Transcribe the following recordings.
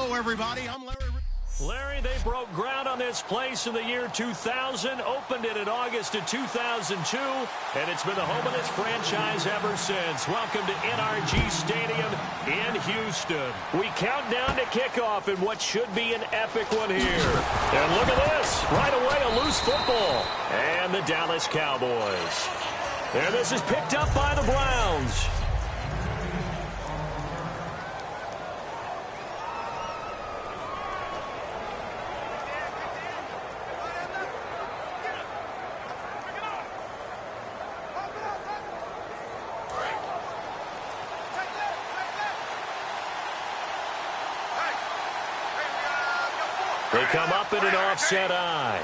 Hello, everybody. I'm Larry. Larry, they broke ground on this place in the year 2000, opened it in August of 2002, and it's been the home of this franchise ever since. Welcome to NRG Stadium in Houston. We count down to kickoff in what should be an epic one here. And look at this. Right away, a loose football. And the Dallas Cowboys. And this is picked up by the Browns. They come up in an offset eye.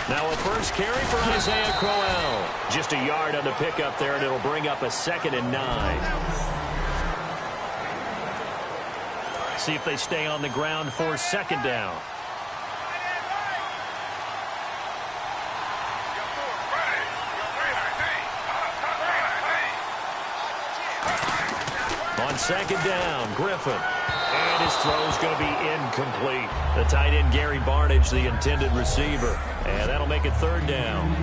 Now a first carry for Isaiah Crowell. Just a yard on the pickup there, and it'll bring up a 2nd and 9. See if they stay on the ground for 2nd down. On 2nd down, Griffin. And his throw's going to be incomplete. The tight end, Gary Barnidge, the intended receiver. And that'll make it 3rd down.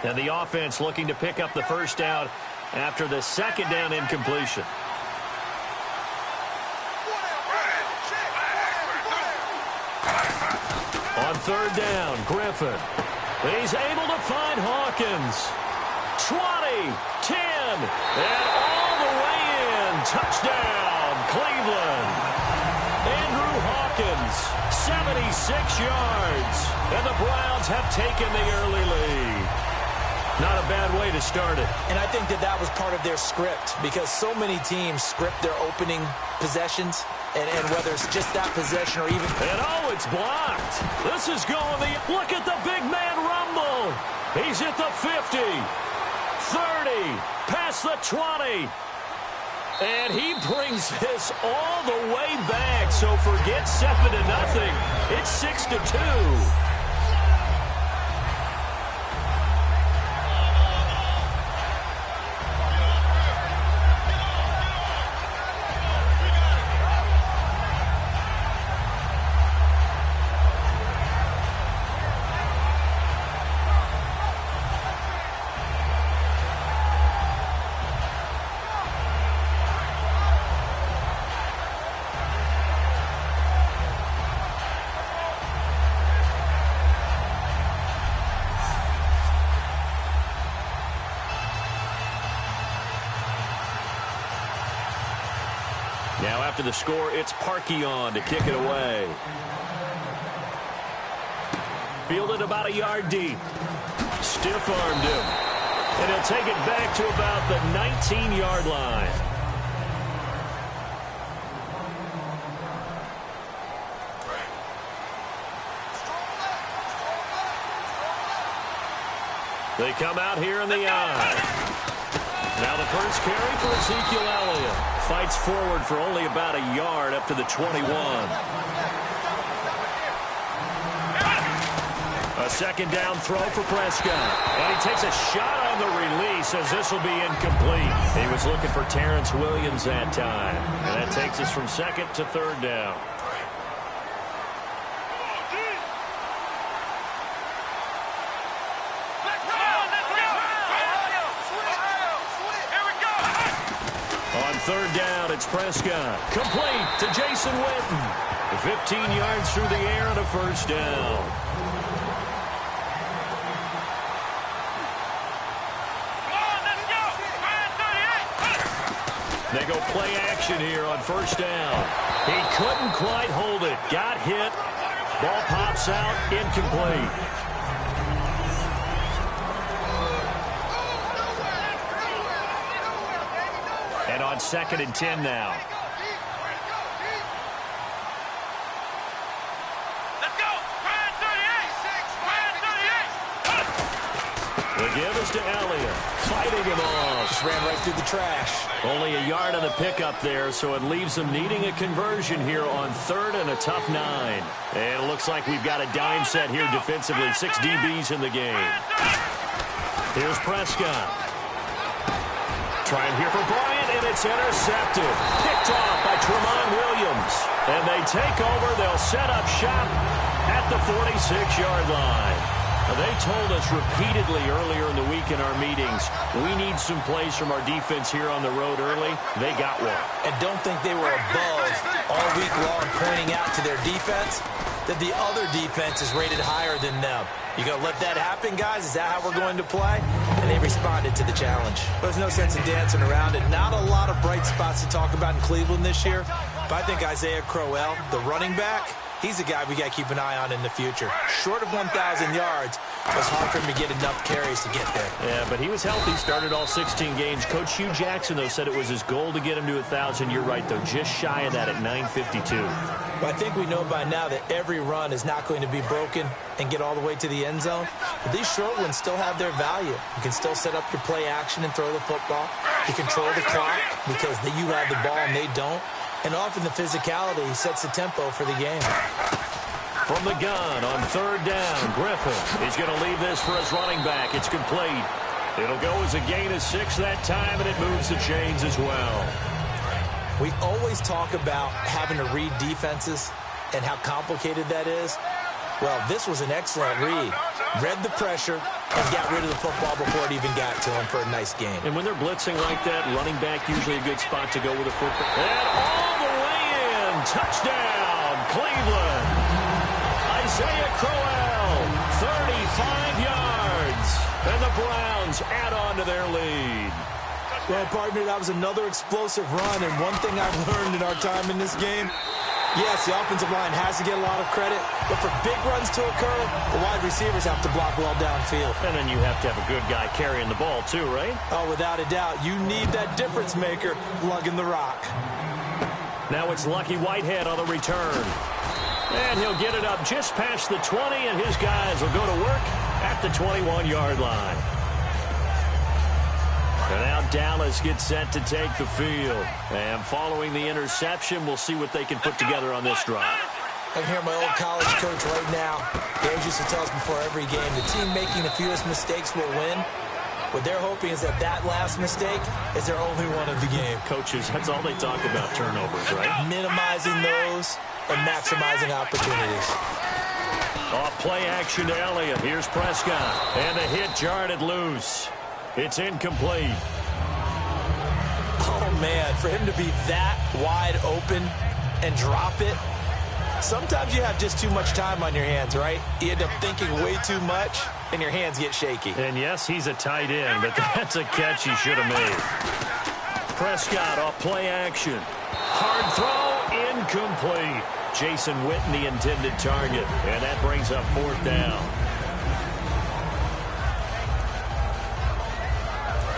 And the offense looking to pick up the first down after the 2nd down incompletion. On 3rd down, Griffin. He's able to find Hawkins. 20, 10, and all the way in. Touchdown, Cleveland. Andrew Hawkins, 76 yards. And the Browns have taken the early lead. Not a bad way to start it. And I think that was part of their script, because so many teams script their opening possessions, and whether it's just that possession or even... And oh, it's blocked. This is going the... Look at the big man rumble. He's at the 50. 30, past the 20. And he brings this all the way back. So forget 7-0. It's 6-2. Now after the score, it's Parkey on to kick it away. Fielded about a yard deep. Stiff-armed him. And he'll take it back to about the 19-yard line. They come out here in the eye. Now the first carry for Ezekiel Elliott. Fights forward for only about a yard up to the 21. A 2nd down throw for Prescott. And he takes a shot on the release as this will be incomplete. He was looking for Terrence Williams that time. And that takes us from 2nd to 3rd down. On 3rd down, it's Prescott. Complete to Jason Witten. 15 yards through the air and a first down. They go play action here on 1st down. He couldn't quite hold it. Got hit. Ball pops out. Incomplete. And on 2nd and 10 now. Let's go. 38. The give is to Elliott. Fighting him off. Just ran right through the trash. Only a yard on the pickup there, so it leaves them needing a conversion here on 3rd and a tough 9. And it looks like we've got a dime set here defensively. 6 DBs in the game. Here's Prescott. Trying here for Bryant, and it's intercepted. Picked off by Tramon Williams. And they take over. They'll set up shop at the 46-yard line. They told us repeatedly earlier in the week in our meetings, we need some plays from our defense here on the road early. They got one. And don't think they were above all week long pointing out to their defense that the other defense is rated higher than them. You going to let that happen, guys? Is that how we're going to play? And they responded to the challenge. There's no sense in dancing around it. Not a lot of bright spots to talk about in Cleveland this year. But I think Isaiah Crowell, the running back, he's a guy we got to keep an eye on in the future. Short of 1,000 yards, it was hard for him to get enough carries to get there. Yeah, but he was healthy, started all 16 games. Coach Hugh Jackson, though, said it was his goal to get him to 1,000. You're right, though, just shy of that at 952. But I think we know by now that every run is not going to be broken and get all the way to the end zone. But these short ones still have their value. You can still set up your play action and throw the football. You control the clock because you have the ball and they don't. And often the physicality sets the tempo for the game. From the gun on third down, Griffin is going to leave this for his running back. It's complete. It'll go as a gain of 6 that time, and it moves the chains as well. We always talk about having to read defenses and how complicated that is. Well, this was an excellent read. Read the pressure and got rid of the football before it even got to him for a nice gain. And when they're blitzing like that, running back usually a good spot to go with a football. And all the way in. Touchdown, Cleveland. Isaiah Crowell, 35 yards. And the Browns add on to their lead. Well, partner, that was another explosive run. And one thing I've learned in our time in this game, yes, the offensive line has to get a lot of credit, but for big runs to occur, the wide receivers have to block well downfield. And then you have to have a good guy carrying the ball too, right? Oh, without a doubt. You need that difference maker lugging the rock. Now it's Lucky Whitehead on the return. And he'll get it up just past the 20, and his guys will go to work at the 21-yard line. And now Dallas gets set to take the field. And following the interception, we'll see what they can put together on this drive. I can hear my old college coach right now. He always used to tell us before every game, the team making the fewest mistakes will win. What they're hoping is that last mistake is their only one of the game. Coaches, that's all they talk about, turnovers, right? Minimizing those and maximizing opportunities. Off play action to Elliott. Here's Prescott. And the hit jarred it loose. It's incomplete. Oh, man, for him to be that wide open and drop it, sometimes you have just too much time on your hands, right? You end up thinking way too much, and your hands get shaky. And, yes, he's a tight end, but that's a catch he should have made. Prescott off play action. Hard throw, incomplete. Jason Witten, the intended target, and that brings up 4th down.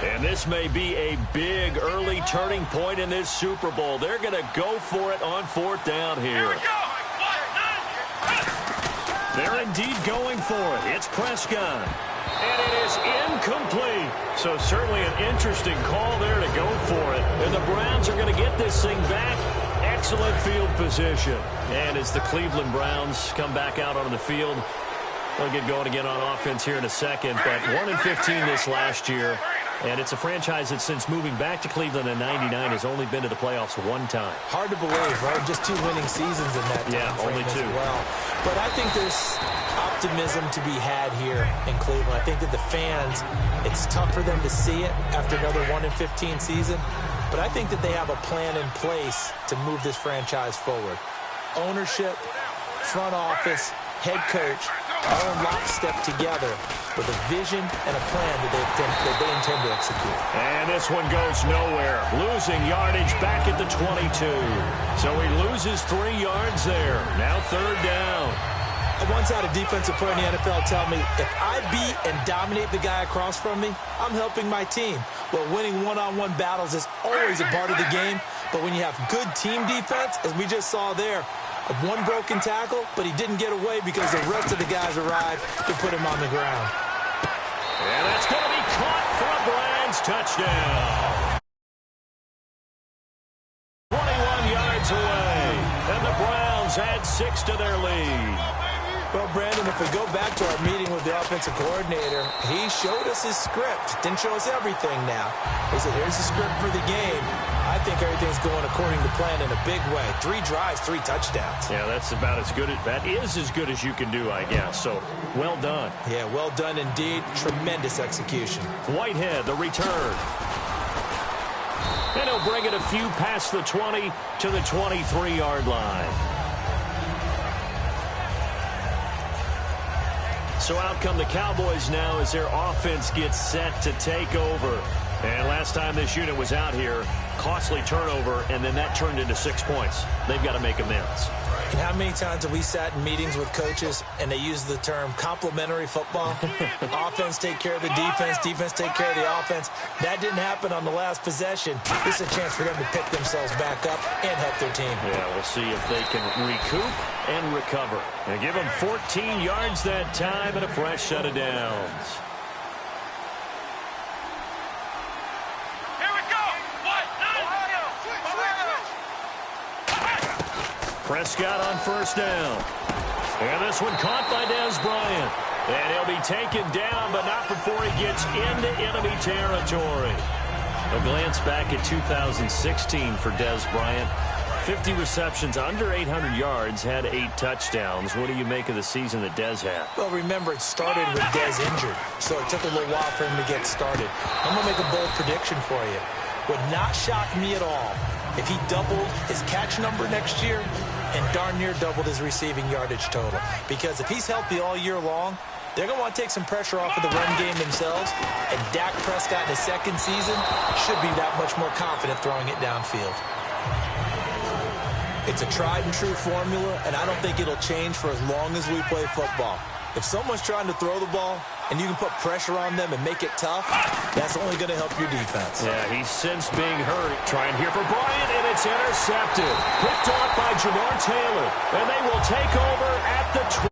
And this may be a big early turning point in this Super Bowl. They're going to go for it on 4th down here. They're indeed going for it. It's Prescott. And it is incomplete. So certainly an interesting call there to go for it. And the Browns are going to get this thing back. Excellent field position. And as the Cleveland Browns come back out onto the field, they'll get going again on offense here in a second. But 1-15 this last year. And it's a franchise that since moving back to Cleveland in '99 has only been to the playoffs 1 time. Hard to believe, right? Just 2 winning seasons in that time. Yeah, only 2. Well, but I think there's optimism to be had here in Cleveland. I think that the fans, it's tough for them to see it after another 1-15 season. But I think that they have a plan in place to move this franchise forward. Ownership, front office, head coach, all in lockstep together with a vision and a plan that they intend to execute. And this one goes nowhere. Losing yardage back at the 22. So he loses 3 yards there. Now 3rd down. I once had a defensive player in the NFL tell me, if I beat and dominate the guy across from me, I'm helping my team. Well, winning one-on-one battles is always a part of the game. But when you have good team defense, as we just saw there, one broken tackle, but he didn't get away because the rest of the guys arrived to put him on the ground. And that's going to be caught for a Browns touchdown. 21 yards away. And the Browns add 6 to their lead. Well, Brandon, if we go back to our meeting with the offensive coordinator, he showed us his script. Didn't show us everything now. He said, here's the script for the game. I think everything's going according to plan in a big way. 3 drives, 3 touchdowns. Yeah, that's about as good. That is as good as you can do, I guess. So, well done. Yeah, well done indeed. Tremendous execution. Whitehead, the return. And he'll bring it a few past the 20 to the 23-yard line. So out come the Cowboys now as their offense gets set to take over. And last time this unit was out here, costly turnover, and then that turned into 6 points. They've got to make amends. And how many times have we sat in meetings with coaches and they use the term complementary football? Offense take care of the defense, defense take care of the offense. That didn't happen on the last possession. This is a chance for them to pick themselves back up and help their team. Yeah, we'll see if they can recoup and recover. And give them 14 yards that time and a fresh set of downs. Prescott on first down. And this one caught by Dez Bryant. And he'll be taken down, but not before he gets into enemy territory. A glance back at 2016 for Dez Bryant. 50 receptions, under 800 yards, had 8 touchdowns. What do you make of the season that Dez had? Well, remember, it started with Dez injured, so it took a little while for him to get started. I'm going to make a bold prediction for you. Would not shock me at all if he doubled his catch number next year and darn near doubled his receiving yardage total. Because if he's healthy all year long, they're going to want to take some pressure off of the run game themselves, and Dak Prescott in his second season should be that much more confident throwing it downfield. It's a tried-and-true formula, and I don't think it'll change for as long as we play football. If someone's trying to throw the ball and you can put pressure on them and make it tough, that's only going to help your defense. Yeah, he's since being hurt. Trying here for Bryant, and it's intercepted. Picked off by Jamar Taylor, and they will take over at the